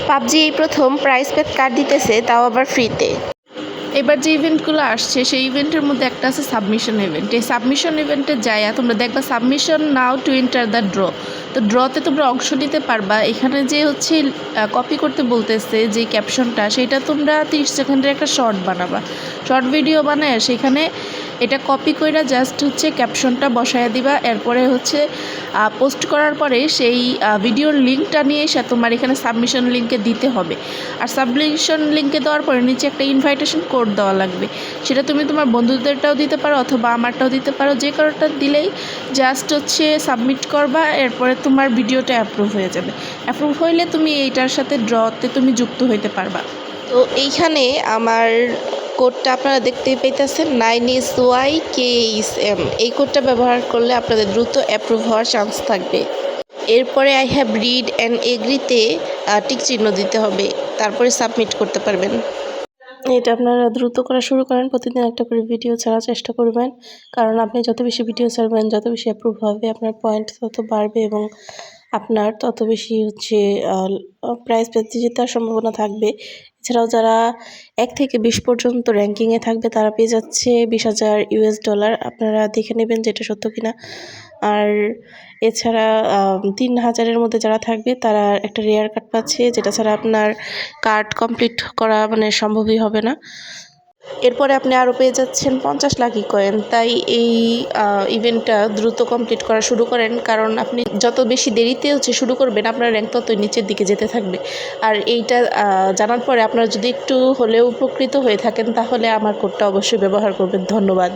PUBG এই প্রথম prize paid card দিতেছে, তাও আবার ফ্রিতে। এবার যে ইভেন্টগুলো আসছে সেই ইভেন্টের মধ্যে একটা আছে সাবমিশন ইভেন্ট। এই সাবমিশন ইভেন্টে যাইয়া তোমরা দেখবা submission now to enter the draw. তো ড্রতে তোমরা অংশ নিতে পারবা। এখানে যে হচ্ছে কপি করতে বলতেছে যে ক্যাপশনটা, সেটা তোমরা 30 সেকেন্ডের একটা শর্ট বানাবা। শর্ট ভিডিও বানায় সেখানে এটা কপি কইরা জাস্ট হচ্ছে ক্যাপশনটা বসায় দিবা। এরপরে হচ্ছে পোস্ট করার পরে সেই ভিডিওর লিঙ্কটা নিয়ে এসে তোমার এখানে সাবমিশন লিঙ্কে দিতে হবে। আর সাবমিশন লিঙ্কে দেওয়ার পরে নিচে একটা ইনভাইটেশন কোড দেওয়া লাগবে। সেটা তুমি তোমার বন্ধুদেরটাও দিতে পারো অথবা আমারটাও দিতে পারো। যে কারোটা দিলেই জাস্ট হচ্ছে সাবমিট করবা, এরপরে তোমার ভিডিওটা অ্যাপ্রুভ হয়ে যাবে। অ্যাপ্রুভ হইলে তুমি এইটার সাথে ড্রতে তুমি যুক্ত হইতে পারবা। তো এইখানে আমার কোডটা আপনারা দেখতেই পাইতেছেন, 9SYKSM। এই কোডটা ব্যবহার করলে আপনাদের দ্রুত অ্যাপ্রুভ হওয়ার চান্স থাকবে। এরপরে আই হ্যাভ রিড অ্যান্ড এগ্রিতে টিক চিহ্ন দিতে হবে, তারপরে সাবমিট করতে পারবেন। এটা আপনারা দ্রুত করা শুরু করেন, প্রতিদিন একটা করে ভিডিও ছাড়ার চেষ্টা করবেন, কারণ আপনি যত বেশি ভিডিও ছাড়বেন যত বেশি অ্যাপ্রুভ হবে, আপনার পয়েন্ট তত বাড়বে এবং আপনার তত বেশি হচ্ছে প্রাইজ পেতে জেতার সম্ভাবনা থাকবে। এছাড়াও যারা 1 থেকে 20 পর্যন্ত র্যাঙ্কিংয়ে থাকবে তারা পেয়ে যাচ্ছে $20,000। আপনারা দেখে নেবেন যেটা সত্য কিনা। আর এছাড়া 3000-এর মধ্যে যারা থাকবে তারা একটা রেয়ার কার্ড পাচ্ছে, যেটা ছাড়া আপনার কার্ড কমপ্লিট করা মানে সম্ভবই হবে না। এরপরে আপনি আরও পেয়ে যাচ্ছেন 50 লাকি কয়েন। তাই এই ইভেন্টটা দ্রুত কমপ্লিট করা শুরু করেন, কারণ আপনি যত বেশি দেরিতে হচ্ছে শুরু করবেন আপনার র্যাঙ্ক ততই নিচের দিকে যেতে থাকবে। আর এইটা জানার পরে আপনারা যদি একটু হলেও উপকৃত হয়ে থাকেন তাহলে আমার কোডটা অবশ্যই ব্যবহার করবেন। ধন্যবাদ।